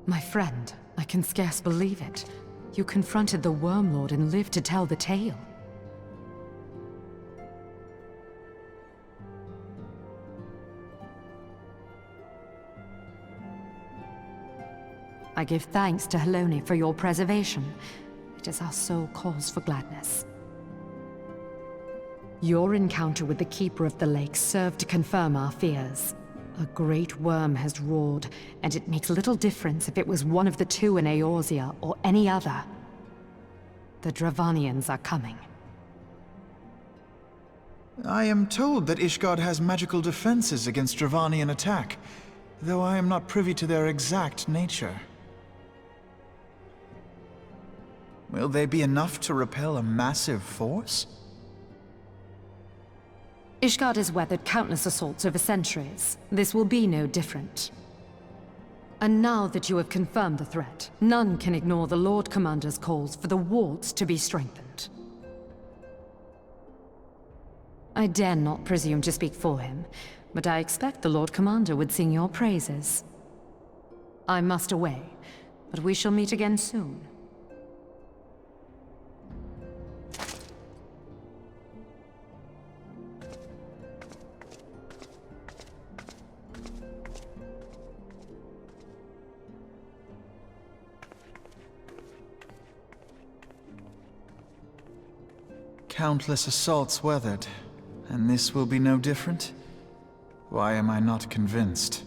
My friend, I can scarce believe it. You confronted the Worm Lord and lived to tell the tale. I give thanks to Helone for your preservation. It is our sole cause for gladness. Your encounter with the Keeper of the Lake served to confirm our fears. A great worm has roared, and it makes little difference if it was one of the two in Eorzea or any other. The Dravanians are coming. I am told that Ishgard has magical defenses against Dravanian attack, though I am not privy to their exact nature. Will they be enough to repel a massive force? Ishgard has weathered countless assaults over centuries. This will be no different. And now that you have confirmed the threat, none can ignore the Lord Commander's calls for the wards to be strengthened. I dare not presume to speak for him, but I expect the Lord Commander would sing your praises. I must away, but we shall meet again soon. Countless assaults weathered, and this will be no different? Why am I not convinced?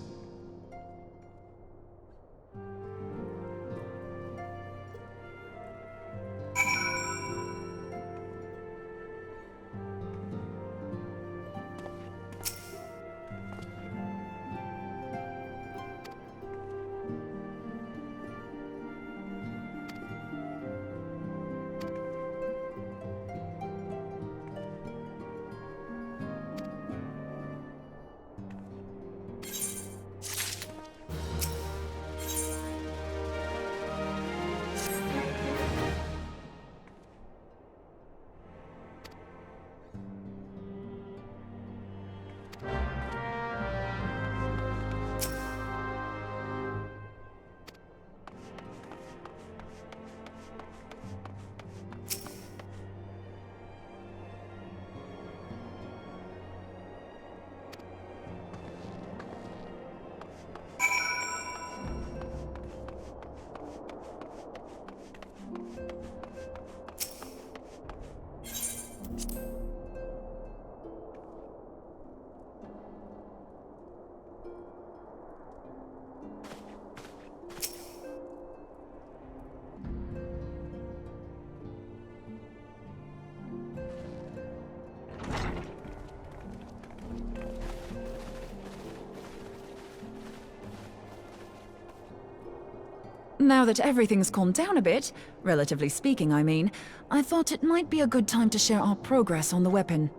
Now that everything's calmed down a bit, relatively speaking I mean, I thought it might be a good time to share our progress on the weapon.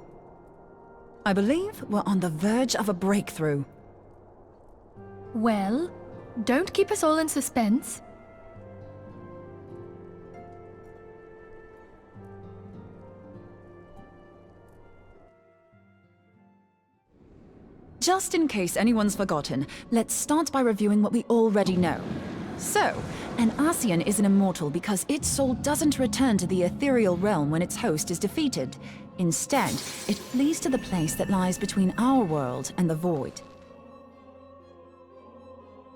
I believe we're on the verge of a breakthrough. Well, don't keep us all in suspense. Just in case anyone's forgotten, let's start by reviewing what we already know. So, an Ascian is an immortal because its soul doesn't return to the ethereal realm when its host is defeated. Instead, it flees to the place that lies between our world and the void.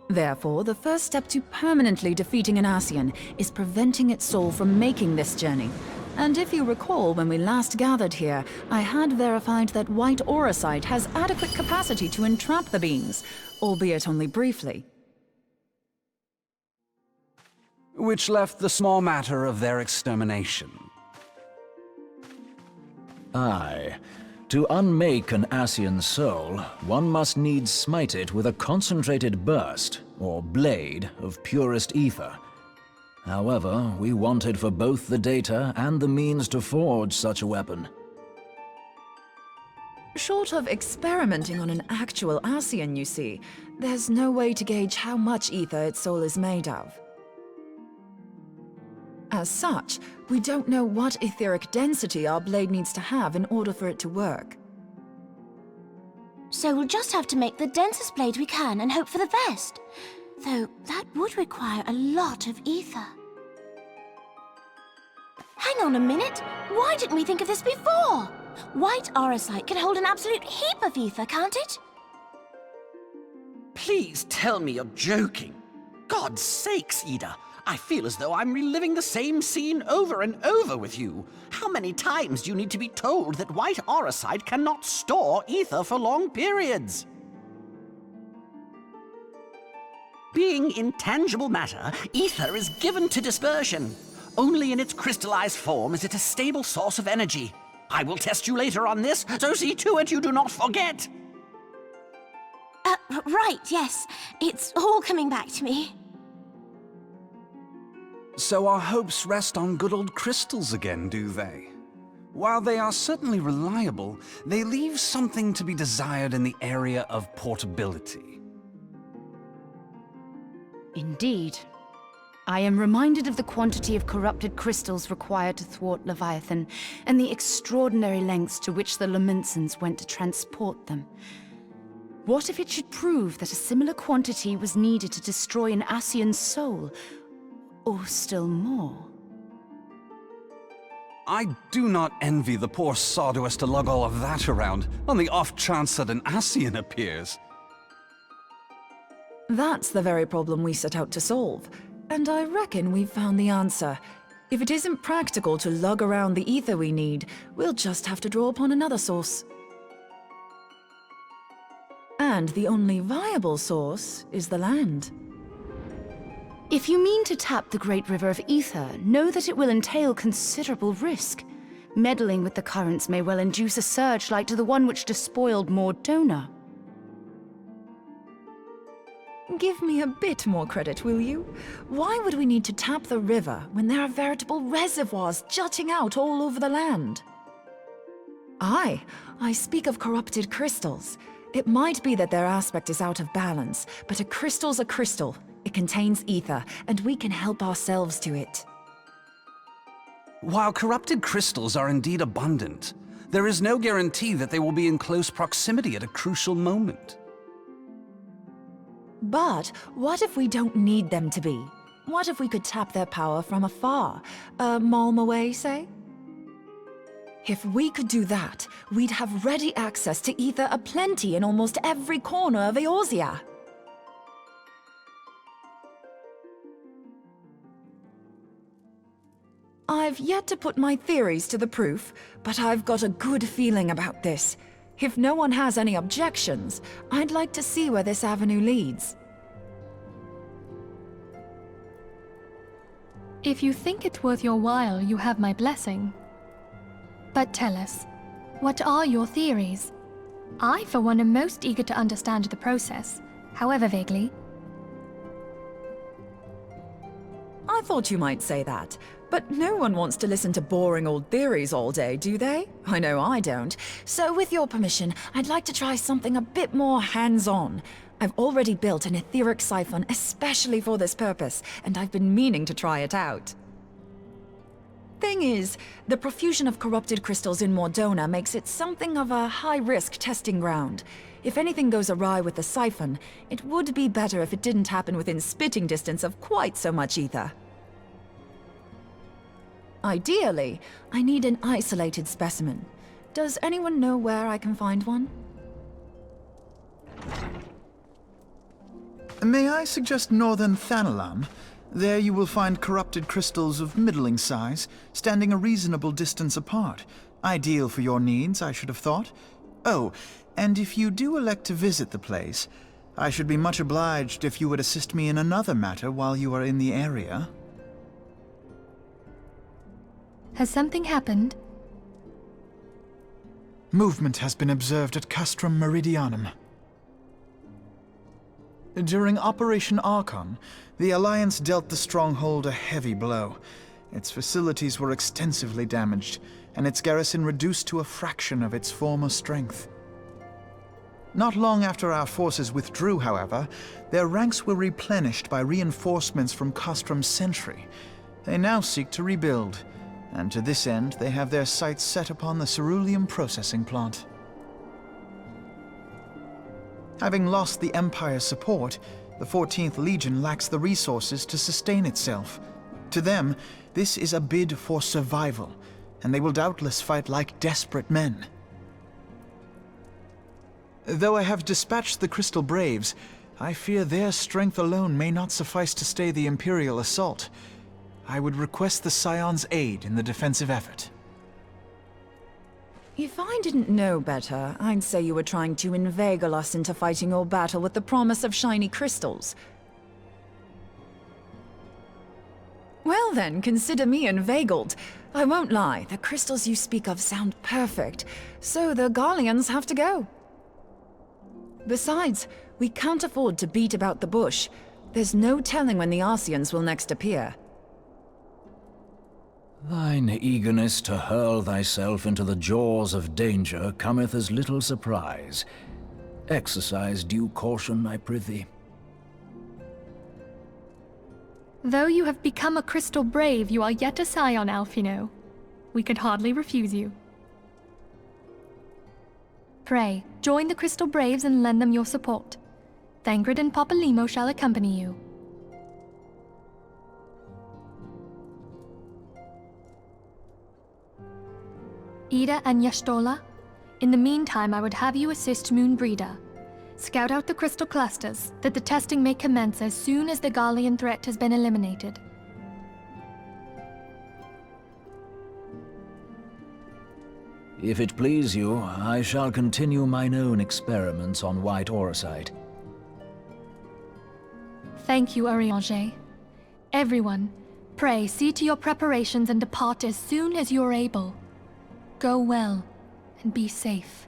Therefore, the first step to permanently defeating an Ascian is preventing its soul from making this journey. And if you recall, when we last gathered here, I had verified that White Auracite has adequate capacity to entrap the beings, albeit only briefly. Which left the small matter of their extermination. Aye. To unmake an Ascian soul, one must needs smite it with a concentrated burst, or blade, of purest ether. However, we wanted for both the data and the means to forge such a weapon. Short of experimenting on an actual Ascian, you see, there's no way to gauge how much ether its soul is made of. As such, we don't know what etheric density our blade needs to have in order for it to work. So we'll just have to make the densest blade we can and hope for the best. Though that would require a lot of ether. Hang on a minute! Why didn't we think of this before? White aurosite can hold an absolute heap of ether, can't it? Please tell me you're joking. God's sakes, Ida. I feel as though I'm reliving the same scene over and over with you. How many times do you need to be told that white aurosite cannot store ether for long periods? Being intangible matter, ether is given to dispersion. Only in its crystallized form is it a stable source of energy. I will test you later on this, so see to it you do not forget. Right, yes. It's all coming back to me. So our hopes rest on good old crystals again, do they? While they are certainly reliable, they leave something to be desired in the area of portability. Indeed. I am reminded of the quantity of corrupted crystals required to thwart Leviathan, and the extraordinary lengths to which the Lominsans went to transport them. What if it should prove that a similar quantity was needed to destroy an Ascian's soul? Or still more? I do not envy the poor sod who has to lug all of that around, on the off chance that an Ascian appears. That's the very problem we set out to solve. And I reckon we've found the answer. If it isn't practical to lug around the ether we need, we'll just have to draw upon another source. And the only viable source is the land. If you mean to tap the Great River of Ether, know that it will entail considerable risk. Meddling with the currents may well induce a surge like to the one which despoiled Mordona. Give me a bit more credit, will you? Why would we need to tap the river when there are veritable reservoirs jutting out all over the land? I speak of corrupted crystals. It might be that their aspect is out of balance, but a crystal's a crystal. It contains ether, and we can help ourselves to it. While corrupted crystals are indeed abundant, there is no guarantee that they will be in close proximity at a crucial moment. But what if we don't need them to be? What if we could tap their power from afar? A malm away, say? If we could do that, we'd have ready access to ether aplenty in almost every corner of Eorzea. I've yet to put my theories to the proof, but I've got a good feeling about this. If no one has any objections, I'd like to see where this avenue leads. If you think it worth your while, you have my blessing. But tell us, what are your theories? I, for one, am most eager to understand the process, however vaguely. I thought you might say that, but no one wants to listen to boring old theories all day, do they? I know I don't. So with your permission, I'd like to try something a bit more hands-on. I've already built an etheric siphon especially for this purpose, and I've been meaning to try it out. Thing is, the profusion of corrupted crystals in Mordona makes it something of a high-risk testing ground. If anything goes awry with the siphon, it would be better if it didn't happen within spitting distance of quite so much ether. Ideally, I need an isolated specimen. Does anyone know where I can find one? May I suggest northern Thanalan? There you will find corrupted crystals of middling size, standing a reasonable distance apart. Ideal for your needs, I should have thought. Oh, and if you do elect to visit the place, I should be much obliged if you would assist me in another matter while you are in the area. Has something happened? Movement has been observed at Castrum Meridianum. During Operation Archon, the Alliance dealt the stronghold a heavy blow. Its facilities were extensively damaged, and its garrison reduced to a fraction of its former strength. Not long after our forces withdrew, however, their ranks were replenished by reinforcements from Castrum's sentry. They now seek to rebuild, and to this end they have their sights set upon the ceruleum processing plant. Having lost the Empire's support, The 14th Legion lacks the resources to sustain itself. To them, this is a bid for survival, and they will doubtless fight like desperate men. Though I have dispatched the Crystal Braves, I fear their strength alone may not suffice to stay the Imperial assault. I would request the Scion's aid in the defensive effort. If I didn't know better, I'd say you were trying to inveigle us into fighting your battle with the promise of shiny crystals. Well then, consider me inveigled. I won't lie, the crystals you speak of sound perfect, so the Garleans have to go. Besides, we can't afford to beat about the bush. There's no telling when the Arsians will next appear. Thine eagerness to hurl thyself into the jaws of danger cometh as little surprise. Exercise due caution, I prithee. Though you have become a Crystal Brave, you are yet a Scion, Alphino. We could hardly refuse you. Pray, join the Crystal Braves and lend them your support. Thangred and Papalymo shall accompany you. Ida and Yashtola, in the meantime I would have you assist Moonbreeder. Scout out the crystal clusters, that the testing may commence as soon as the Garlean threat has been eliminated. If it please you, I shall continue mine own experiments on white aurosite. Thank you, Arianger. Everyone, pray see to your preparations and depart as soon as you are able. Go well, and be safe.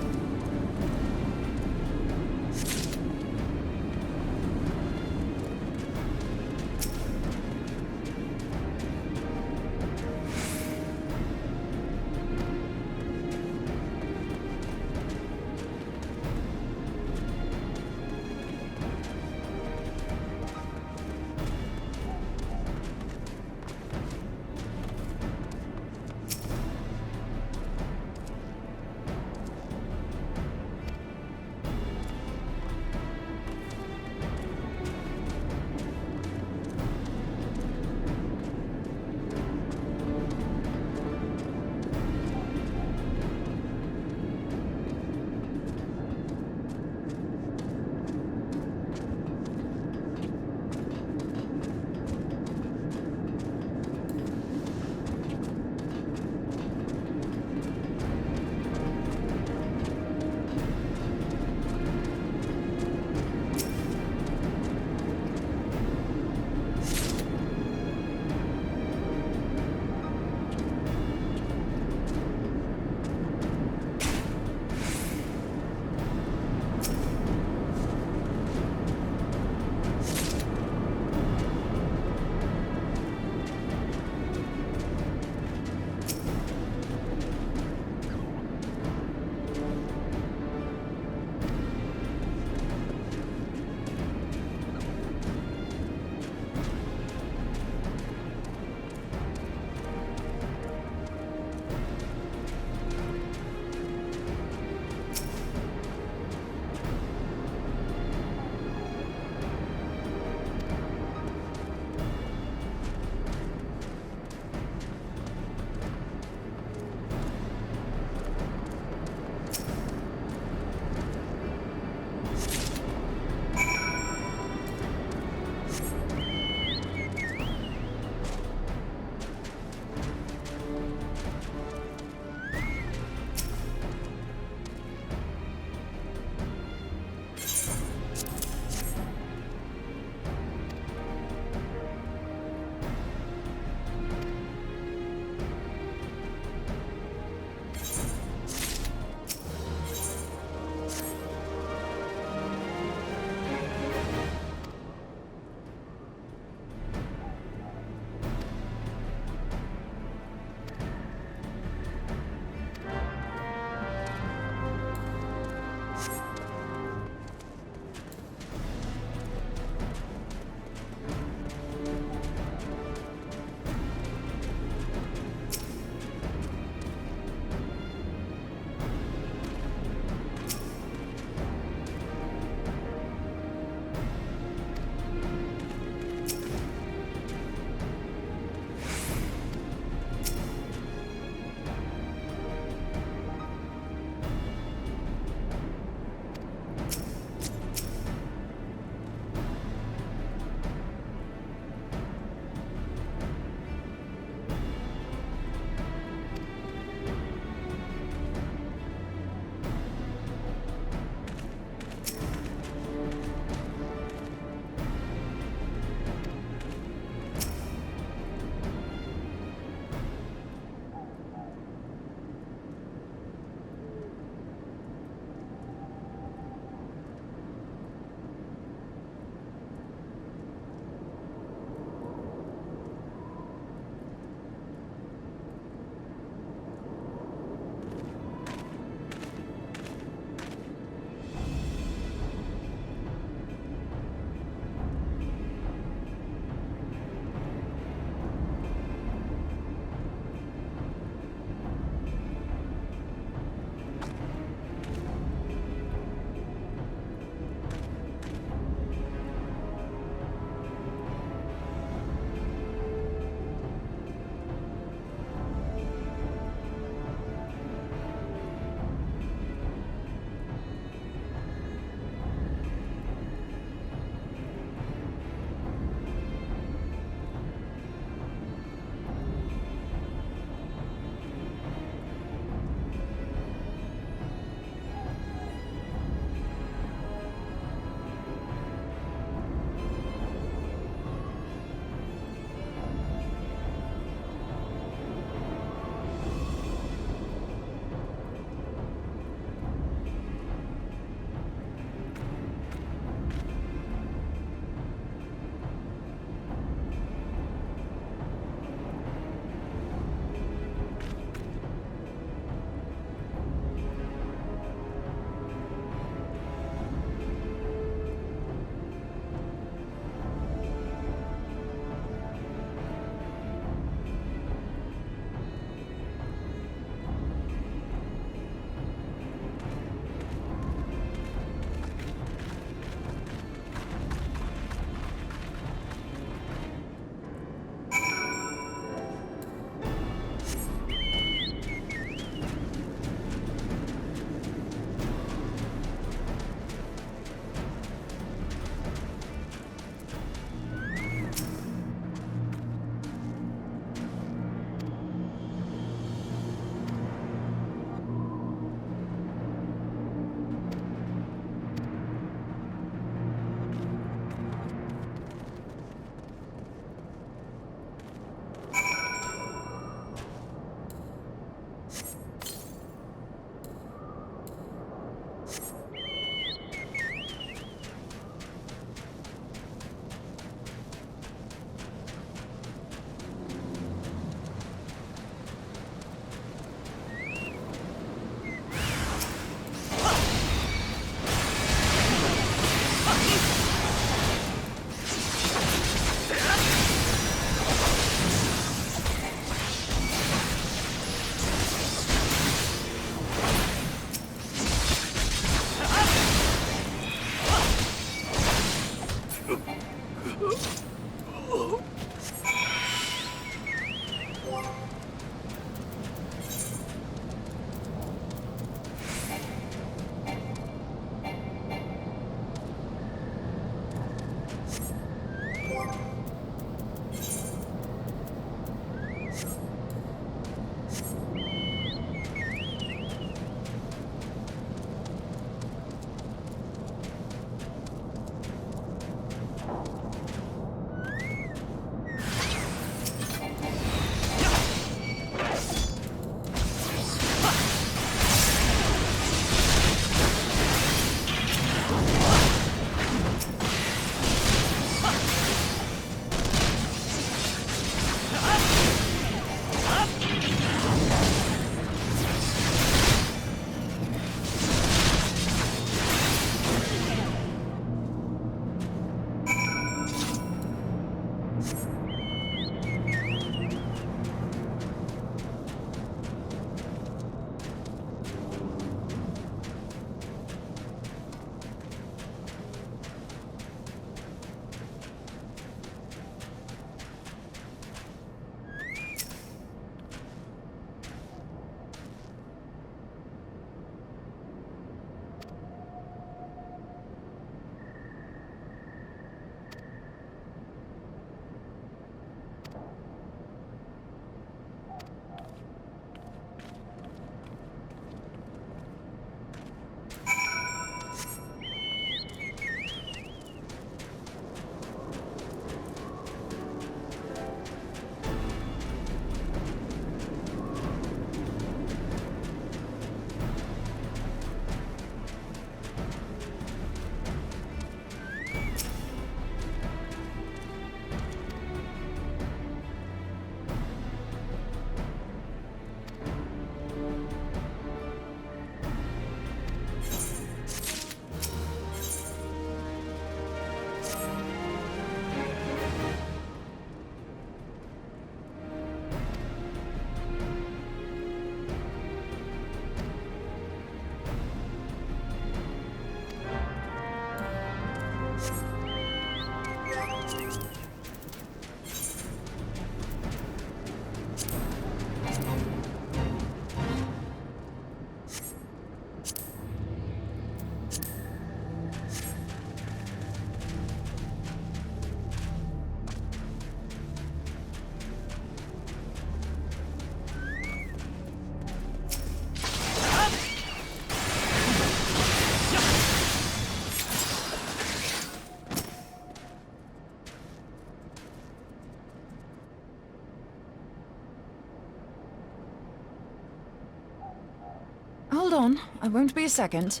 on. I won't be a second.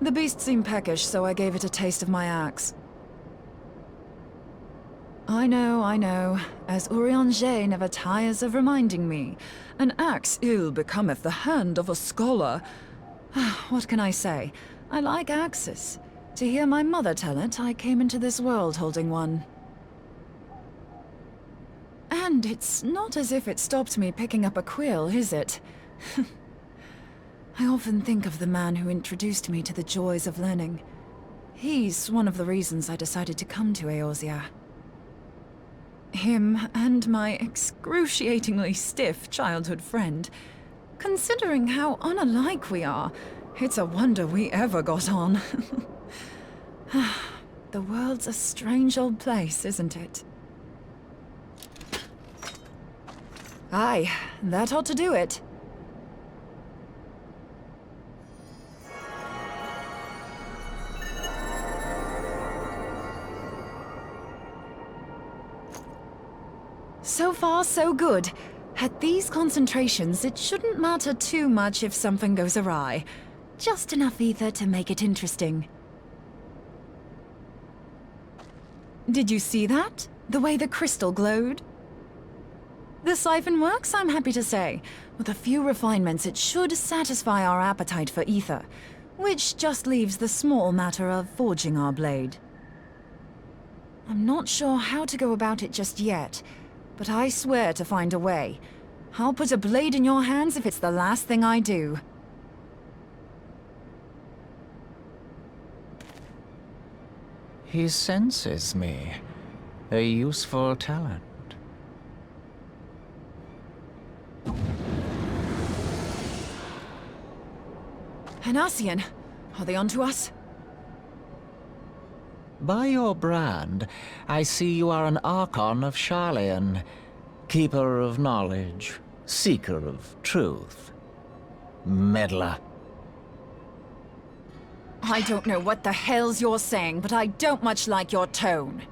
The beast seemed peckish, so I gave it a taste of my axe. I know. As Urianger never tires of reminding me. An axe ill becometh the hand of a scholar. What can I say? I like axes. To hear my mother tell it, I came into this world holding one. And it's not as if it stopped me picking up a quill, is it? I often think of the man who introduced me to the joys of learning. He's one of the reasons I decided to come to Eorzea. Him and my excruciatingly stiff childhood friend. Considering how unalike we are, it's a wonder we ever got on. The world's a strange old place, isn't it? Aye, that ought to do it. So far, so good. At these concentrations, it shouldn't matter too much if something goes awry. Just enough ether to make it interesting. Did you see that? The way the crystal glowed? The siphon works, I'm happy to say. With a few refinements, it should satisfy our appetite for ether, which just leaves the small matter of forging our blade. I'm not sure how to go about it just yet, but I swear to find a way. I'll put a blade in your hands if it's the last thing I do. He senses me. A useful talent. An Ascian. Are they onto us? By your brand, I see you are an Archon of Sharlayan, keeper of knowledge, seeker of truth, meddler. I don't know what the hell's you're saying, but I don't much like your tone.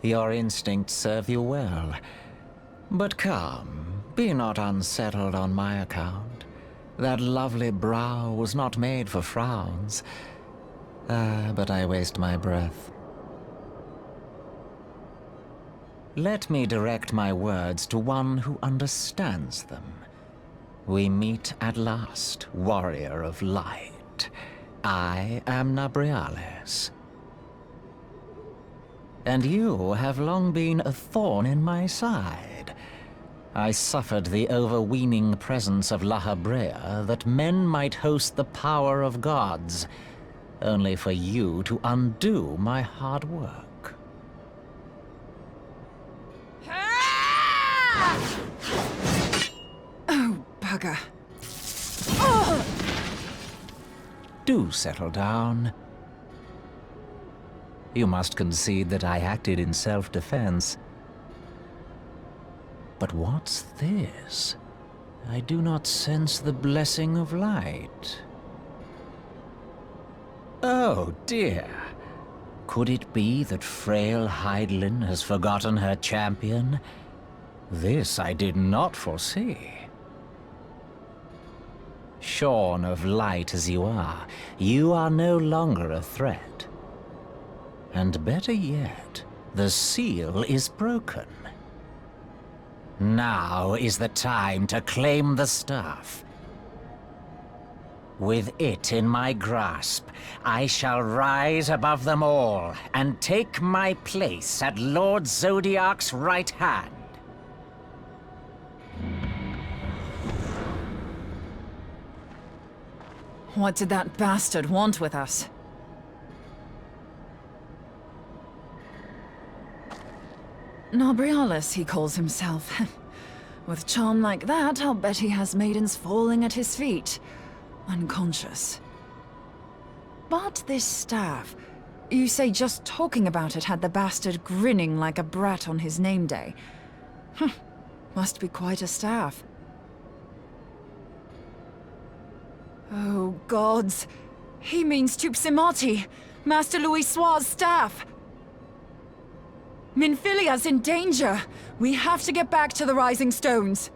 Your instincts serve you well. But come, be not unsettled on my account. That lovely brow was not made for frowns. But I waste my breath. Let me direct my words to one who understands them. We meet at last, warrior of light. I am Nabriales. And you have long been a thorn in my side. I suffered the overweening presence of La Habrea that men might host the power of gods, only for you to undo my hard work. Oh, bugger. Do settle down. You must concede that I acted in self-defense. But what's this? I do not sense the blessing of light. Oh, dear. Could it be that frail Hydaelyn has forgotten her champion? This I did not foresee. Shorn of light as you are no longer a threat. And better yet, the seal is broken. Now is the time to claim the staff. With it in my grasp, I shall rise above them all and take my place at Lord Zodiac's right hand. What did that bastard want with us? Nabriales, he calls himself. With charm like that, I'll bet he has maidens falling at his feet, unconscious. But this staff, you say just talking about it had the bastard grinning like a brat on his name day. Must be quite a staff. Oh, gods. He means Tupsimati, Master Louis Soir's staff. Minfilia's in danger! We have to get back to the Rising Stones.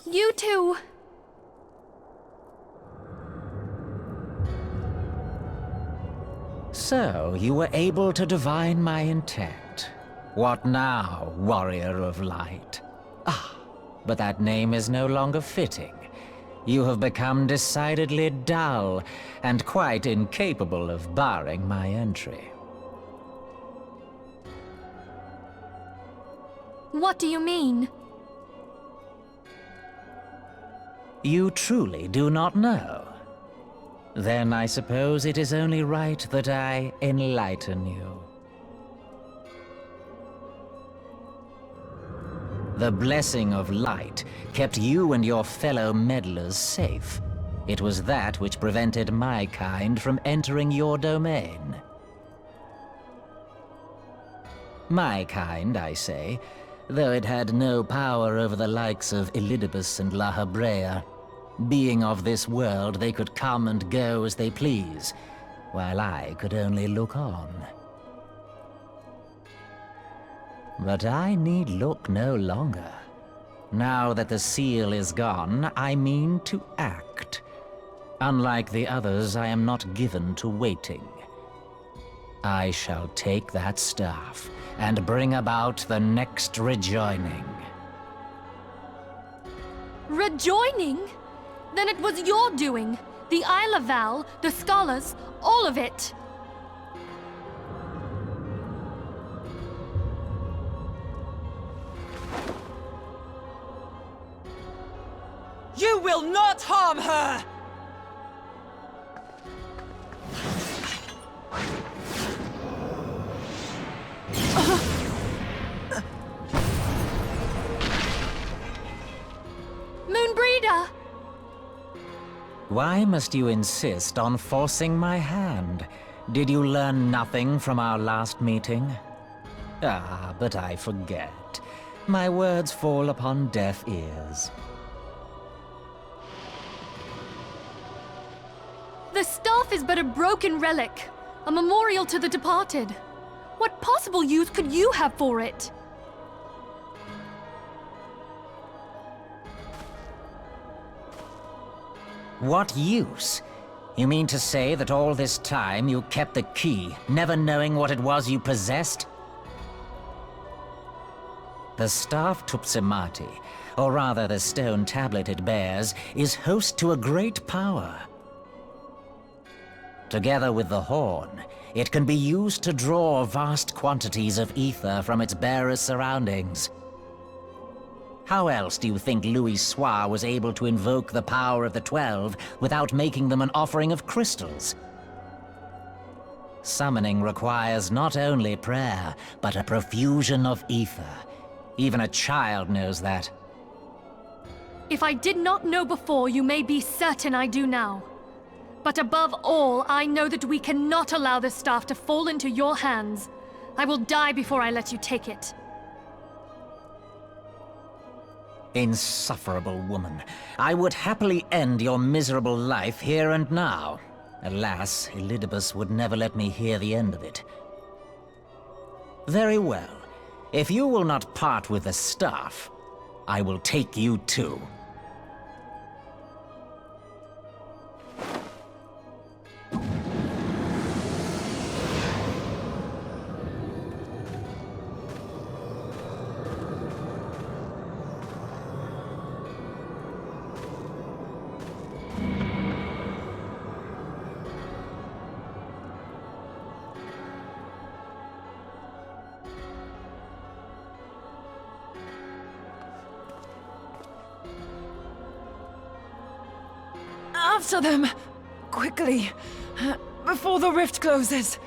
You two! So, you were able to divine my intent. What now, Warrior of Light? Ah, but that name is no longer fitting. You have become decidedly dull, and quite incapable of barring my entry. What do you mean? You truly do not know? Then I suppose it is only right that I enlighten you. The blessing of light kept you and your fellow meddlers safe. It was that which prevented my kind from entering your domain. My kind, I say, though it had no power over the likes of Elidibus and La Habrea. Being of this world, they could come and go as they please, while I could only look on. But I need look no longer. Now that the seal is gone, I mean to act. Unlike the others, I am not given to waiting. I shall take that staff and bring about the next rejoining. Rejoining? Then it was your doing. The Isle of Val, the scholars, all of it. You will not harm her! Moonbreeder! Why must you insist on forcing my hand? Did you learn nothing from our last meeting? Ah, but I forget. My words fall upon deaf ears. The staff is but a broken relic, a memorial to the departed. What possible use could you have for it? What use? You mean to say that all this time you kept the key, never knowing what it was you possessed? The staff Tupsimati, or rather the stone tablet it bears, is host to a great power. Together with the horn, it can be used to draw vast quantities of ether from its bearer's surroundings. How else do you think Louis Soir was able to invoke the power of the 12 without making them an offering of crystals? Summoning requires not only prayer, but a profusion of ether. Even a child knows that. If I did not know before, you may be certain I do now. But above all, I know that we cannot allow this staff to fall into your hands. I will die before I let you take it. Insufferable woman. I would happily end your miserable life here and now. Alas, Elidibus would never let me hear the end of it. Very well. If you will not part with the staff, I will take you too. After them! Quickly! Before the rift closes!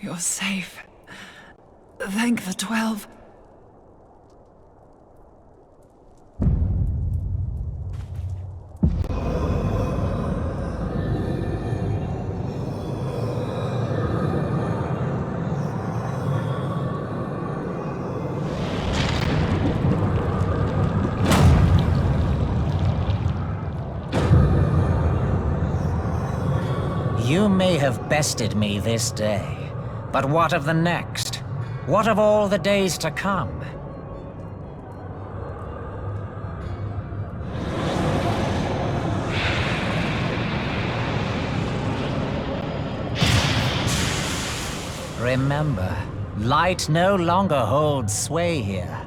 You're safe. Thank the 12. You may have bested me this day, but what of the next? What of all the days to come? Remember, light no longer holds sway here.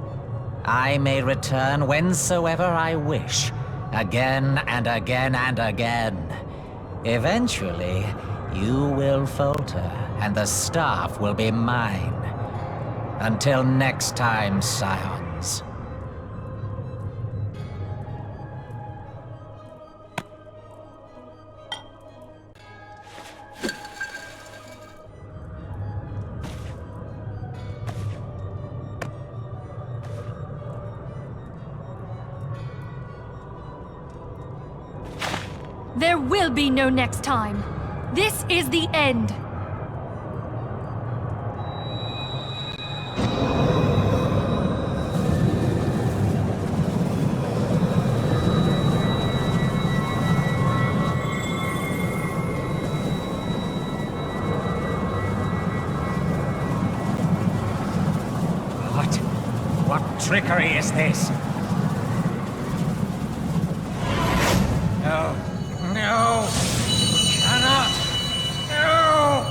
I may return whensoever I wish, again and again and again. Eventually, you will falter, and the staff will be mine. Until next time, scions. There will be no next time. This is the end. What trickery is this? No. No! Cannot! No!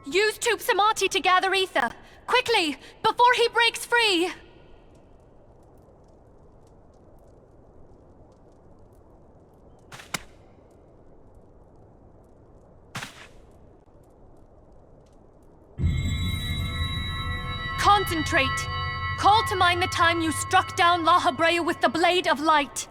Use Tube Samati to gather ether. Quickly, before he breaks free! Concentrate! Call to mind the time you struck down La Habrea with the Blade of Light.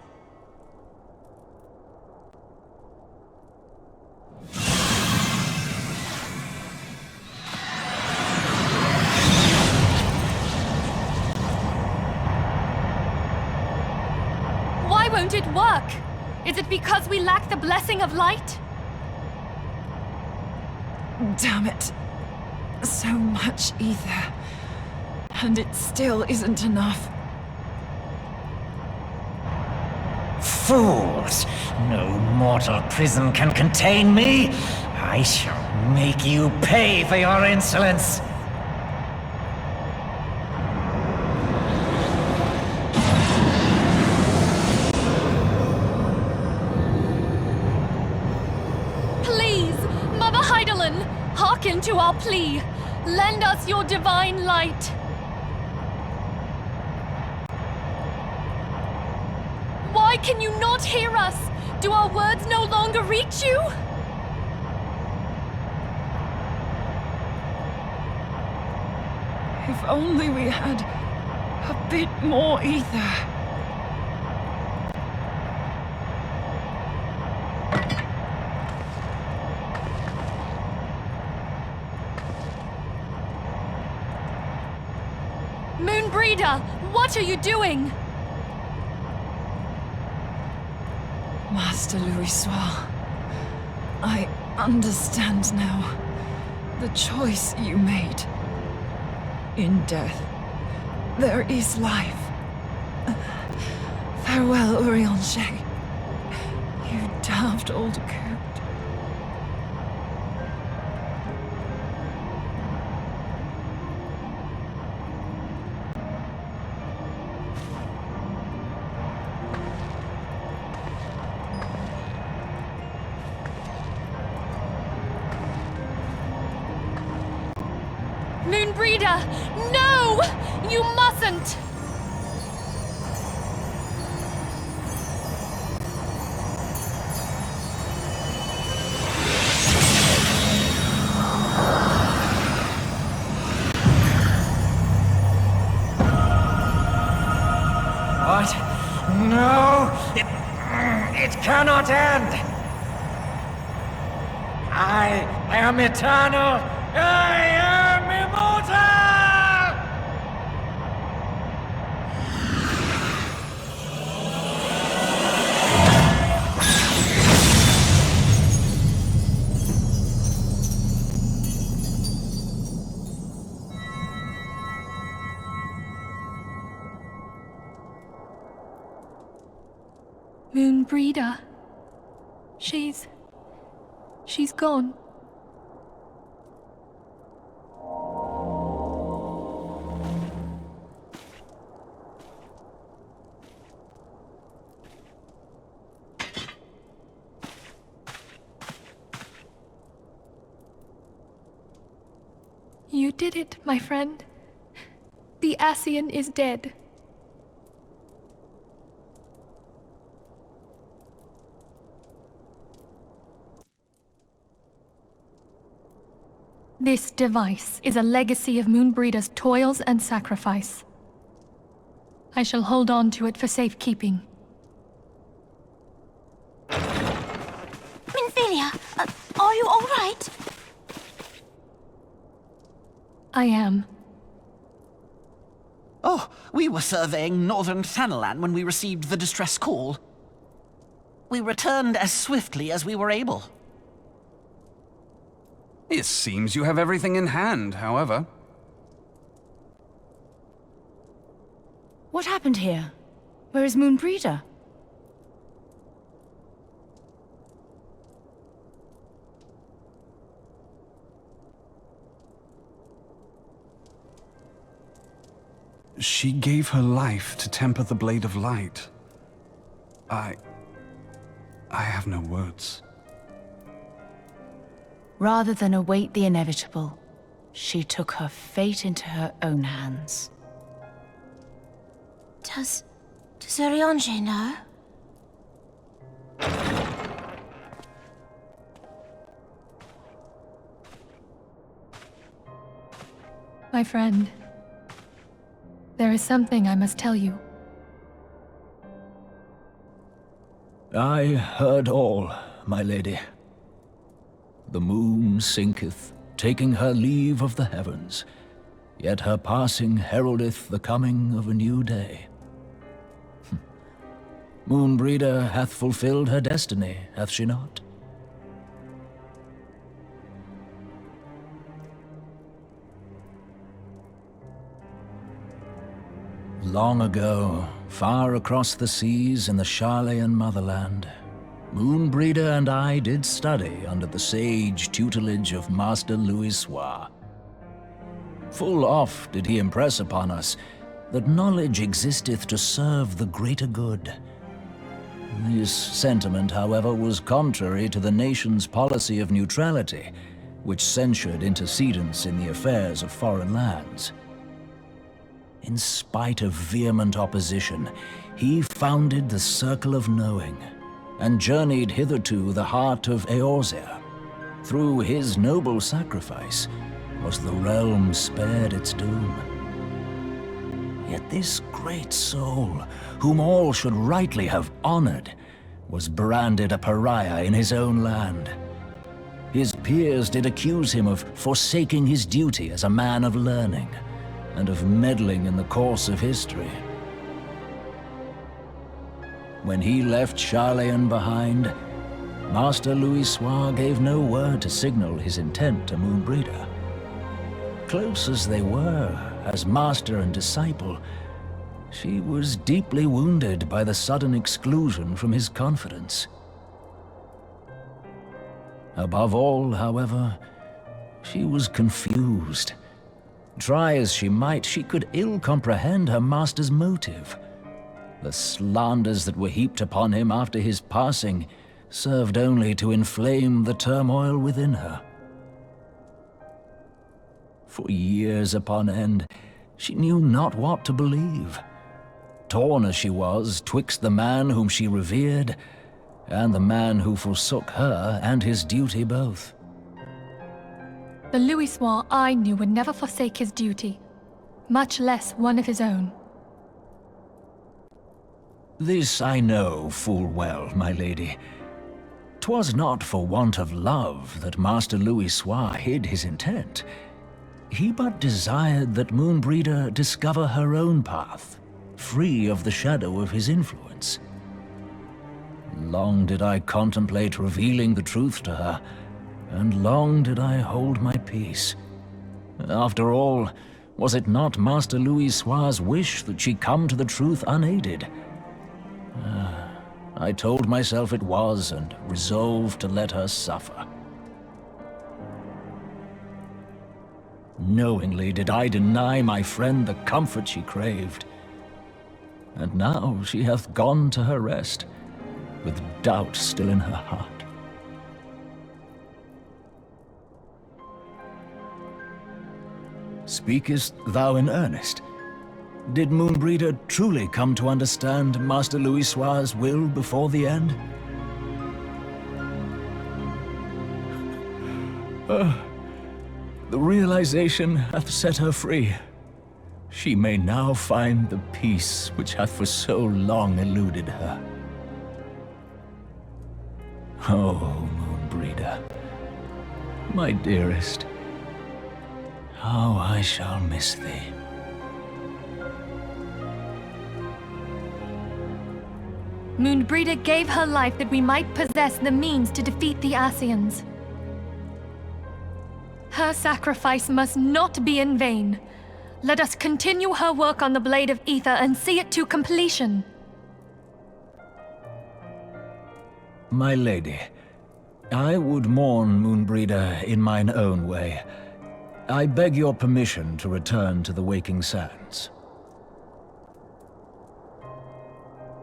Why won't it work? Is it because we lack the blessing of light? Damn it. So much ether. And it still isn't enough. Fools! No mortal prison can contain me! I shall make you pay for your insolence! Please, Mother Heidelin, hearken to our plea. Lend us your divine light. Why can you not hear us? Do our words no longer reach you? If only we had a bit more ether. Moonbreeder, what are you doing? Master Louisoix, I understand now. The choice you made. In death, there is life. Farewell, Urianger. You daft old coot. Moonbreeder, no! You mustn't! What? It cannot end! I am eternal! I am immortal! Moonbreeder. She's gone. You did it, my friend. The Ascian is dead. This device is a legacy of Moonbreeder's toils and sacrifice. I shall hold on to it for safekeeping. Minfilia, are you all right? I am. Oh, we were surveying northern Thanalan when we received the distress call. We returned as swiftly as we were able. It seems you have everything in hand, however. What happened here? Where is Moonbreeder? She gave her life to temper the Blade of Light. I have no words. Rather than await the inevitable, she took her fate into her own hands. Does Urianger know? My friend, there is something I must tell you. I heard all, my lady. The moon sinketh, taking her leave of the heavens, yet her passing heraldeth the coming of a new day. Moonbreeder hath fulfilled her destiny, hath she not? Long ago, far across the seas in the Sharlayan motherland, Moonbreeder and I did study under the sage tutelage of Master Louisoix. Full oft did he impress upon us that knowledge existeth to serve the greater good. This sentiment, however, was contrary to the nation's policy of neutrality, which censured intercedence in the affairs of foreign lands. In spite of vehement opposition, he founded the Circle of Knowing, and journeyed hitherto the heart of Eorzea. Through his noble sacrifice was the realm spared its doom. Yet this great soul, whom all should rightly have honored, was branded a pariah in his own land. His peers did accuse him of forsaking his duty as a man of learning, and of meddling in the course of history. When he left Sharlayan behind, Master Louisoix gave no word to signal his intent to Moonbreeder. Close as they were, as master and disciple, she was deeply wounded by the sudden exclusion from his confidence. Above all, however, she was confused. Try as she might, she could ill comprehend her master's motive. The slanders that were heaped upon him after his passing served only to inflame the turmoil within her. For years upon end, she knew not what to believe. Torn as she was twixt the man whom she revered and the man who forsook her and his duty both. The Louisoix I knew would never forsake his duty, much less one of his own. This I know full well, my lady. 'Twas not for want of love that Master Louis hid his intent. He but desired that Moonbreeder discover her own path, free of the shadow of his influence. Long did I contemplate revealing the truth to her, and long did I hold my peace. After all, was it not Master Louis' wish that she come to the truth unaided? I told myself it was, and resolved to let her suffer. Knowingly did I deny my friend the comfort she craved. And now she hath gone to her rest, with doubt still in her heart. Speakest thou in earnest? Did Moonbreeder truly come to understand Master Louis' will before the end? The realization hath set her free. She may now find the peace which hath for so long eluded her. Oh, Moonbreeder, my dearest, how I shall miss thee. Moonbreeder gave her life that we might possess the means to defeat the Ascians. Her sacrifice must not be in vain. Let us continue her work on the Blade of Ether and see it to completion. My lady, I would mourn Moonbreeder in mine own way. I beg your permission to return to the Waking Sands.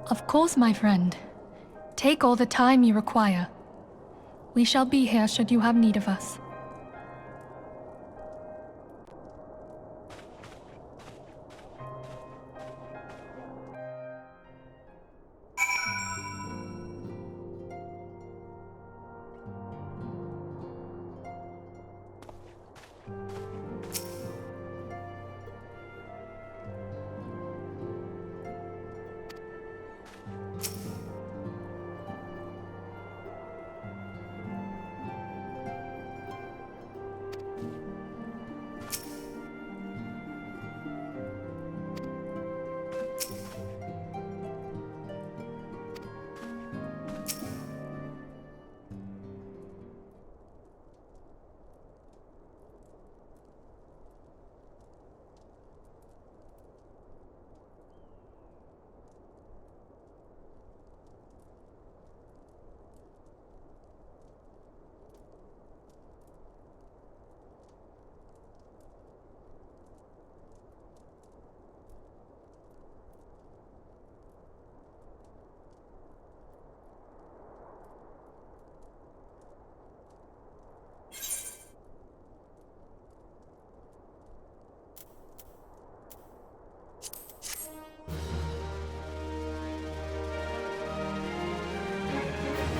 Of course, my friend. Take all the time you require. We shall be here should you have need of us.